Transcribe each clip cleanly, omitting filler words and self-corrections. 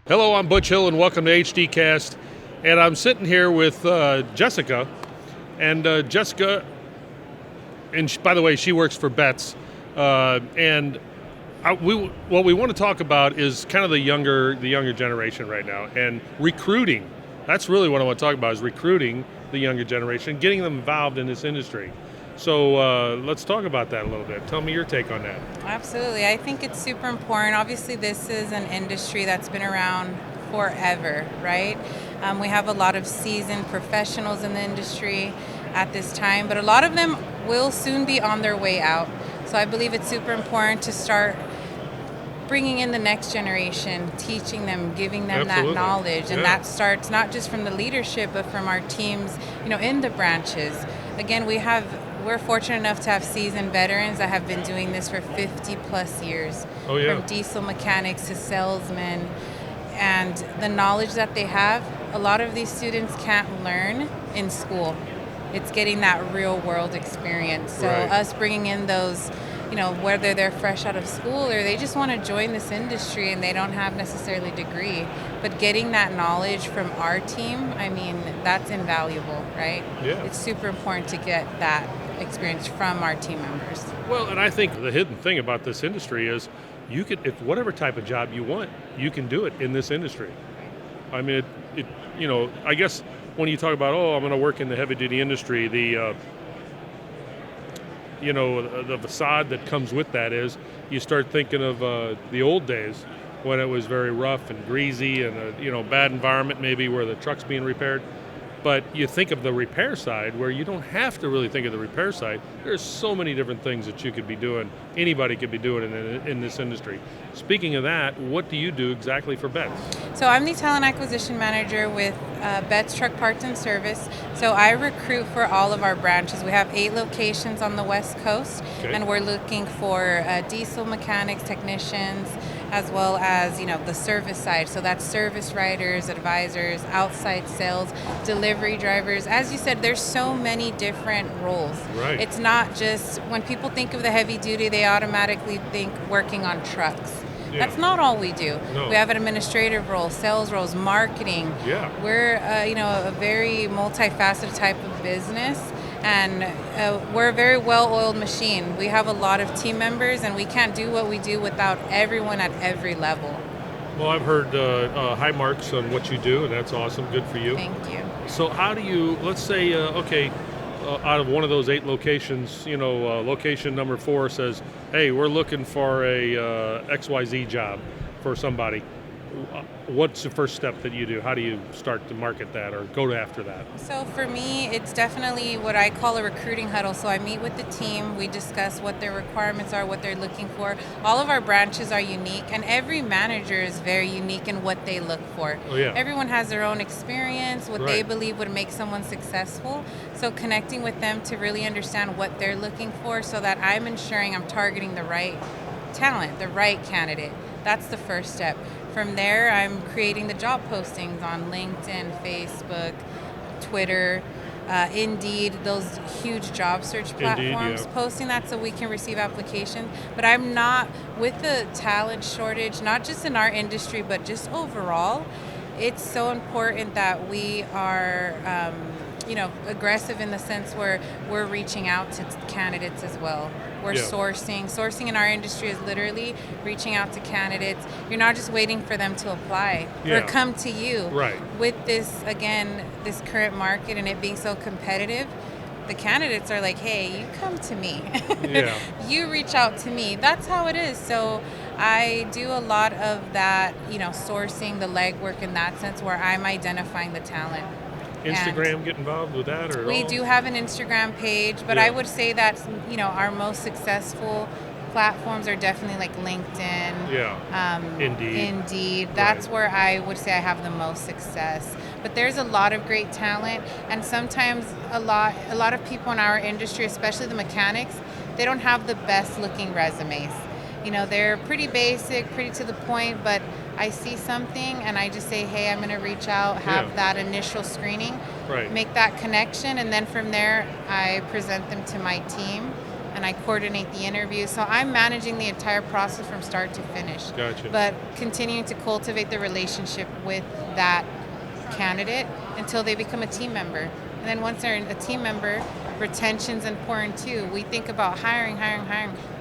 Hello, I'm Butch Hill, and welcome to HDcast. And I'm sitting here with Jessica, and Jessica, and by the way, she works for Betts. And what we want to talk about is kind of the younger generation right now, and recruiting. That's really what I want to talk about, is recruiting the younger generation, getting them involved in this industry. So let's talk about that a little bit. Tell me your take on that. Absolutely. I think it's super important. Obviously, this is an industry that's been around forever, right? We have a lot of seasoned professionals in the industry at this time, but a lot of them will soon be on their way out. So I believe it's super important to start bringing in the next generation, teaching them, giving them Absolutely. that knowledge. And Yeah. that starts not just from the leadership, but from our teams, in the branches. Again, we're fortunate enough to have seasoned veterans that have been doing this for 50 plus years. Oh, yeah. From diesel mechanics to salesmen. And the knowledge that they have, a lot of these students can't learn in school. It's getting that real world experience. So Right. us bringing in those, whether they're fresh out of school or they just want to join this industry and they don't have necessarily a degree, but getting that knowledge from our team, that's invaluable, right? Yeah. It's super important to get that experience from our team members. Well, and I think the hidden thing about this industry is if whatever type of job you want, you can do it in this industry. I mean, I guess when you talk about, I'm going to work in the heavy duty industry, the facade that comes with that is you start thinking of the old days when it was very rough and greasy and a bad environment maybe where the truck's being repaired. But you think of the repair side where you don't have to really think of the repair side. There's so many different things that you could be doing. Anybody could be doing in this industry. Speaking of that, what do you do exactly for Betts? So I'm the talent acquisition manager with Betts Truck Parts and Service. So I recruit for all of our branches. We have 8 locations on the West Coast, Okay. and we're looking for diesel mechanics, technicians, as well as the service side. So that's service writers, advisors, outside sales, delivery drivers. As you said, there's so many different roles. Right. It's not just when people think of the heavy duty, they automatically think working on trucks. Yeah. That's not all we do. No. We have an administrative role, sales roles, marketing. Yeah. We're a very multifaceted type of business, and we're a very well-oiled machine. We have a lot of team members, and we can't do what we do without everyone at every level. Well, I've heard high marks on what you do, and that's awesome. Good for you. Thank you. So how do you, let's say, out of one of those 8 locations, location number 4 says, hey, we're looking for a XYZ job for somebody. What's the first step that you do? How do you start to market that or go after that? So for me, it's definitely what I call a recruiting huddle. So I meet with the team, we discuss what their requirements are, what they're looking for. All of our branches are unique, and every manager is very unique in what they look for. Oh, yeah. Everyone has their own experience, what they Right. believe would make someone successful. So connecting with them to really understand what they're looking for so that I'm ensuring I'm targeting the right talent, the right candidate. That's the first step. From there, I'm creating the job postings on LinkedIn, Facebook, Twitter, Indeed, those huge job search platforms, yeah. posting that so we can receive applications. But I'm not, with the talent shortage, not just in our industry, but just overall, it's so important that we are aggressive in the sense where we're reaching out to candidates as well. We're Yeah. sourcing in our industry is literally reaching out to candidates. You're not just waiting for them to apply Yeah. or come to you. Right. With this current market and it being so competitive, the candidates are like, hey, you come to me. Yeah. You reach out to me. That's how it is. So I do a lot of that, sourcing, the legwork in that sense where I'm identifying the talent. Instagram get involved with that or at We all? do have an Instagram page, but Yeah. I would say that our most successful platforms are definitely like LinkedIn, Yeah. Indeed. That's Right. where I would say I have the most success. But there's a lot of great talent, and sometimes a lot of people in our industry, especially the mechanics, they don't have the best looking resumes. They're pretty basic, pretty to the point, but I see something and I just say, hey, I'm going to reach out, have Yeah. that initial screening, Right. make that connection, and then from there I present them to my team, and I coordinate the interview. So I'm managing the entire process from start to finish. Gotcha. But continuing to cultivate the relationship with that candidate until they become a team member. And then once they're a team member, retention's important too. We think about hiring.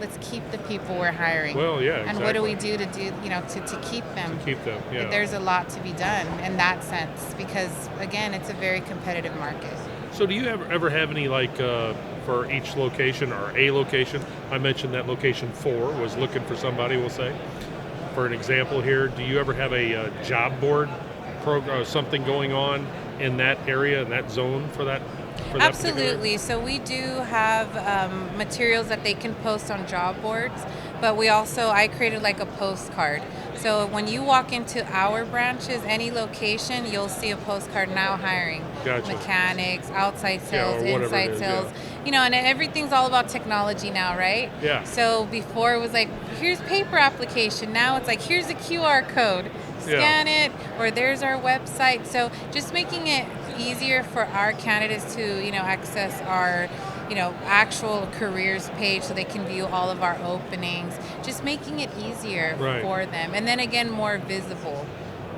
Let's keep the people we're hiring. Well, yeah, And what do we do to keep them? To keep them, yeah. There's a lot to be done in that sense because, again, it's a very competitive market. So do you ever have any, like, for each location or a location? I mentioned that location 4 was looking for somebody, we'll say. For an example here, do you ever have a job board program, something going on in that area, in that zone for that? Absolutely. So we do have materials that they can post on job boards, but I created like a postcard. So when you walk into our branches, any location, you'll see a postcard now hiring. Gotcha. Mechanics, outside sales, or whatever inside it is, sales. yeah. And everything's all about technology now, right? Yeah. So before it was like, here's paper application. Now it's like, here's a QR code. Scan it, or there's our website. So just making it easier for our candidates to, access our, actual careers page so they can view all of our openings. Just making it easier for them. And then again, more visible.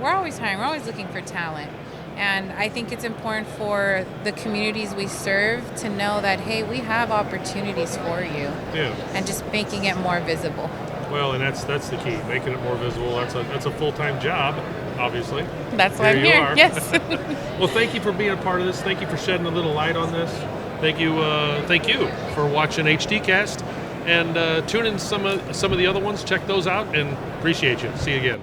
We're always hiring. We're always looking for talent. And I think it's important for the communities we serve to know that, hey, we have opportunities for you. Yeah. And just making it more visible. Well, and that's the key, making it more visible. That's a full-time job, obviously. That's why I'm here. Yes. Well, thank you for being a part of this. Thank you for shedding a little light on this. Thank you for watching HDcast, and tune in some of the other ones. Check those out, and appreciate you. See you again.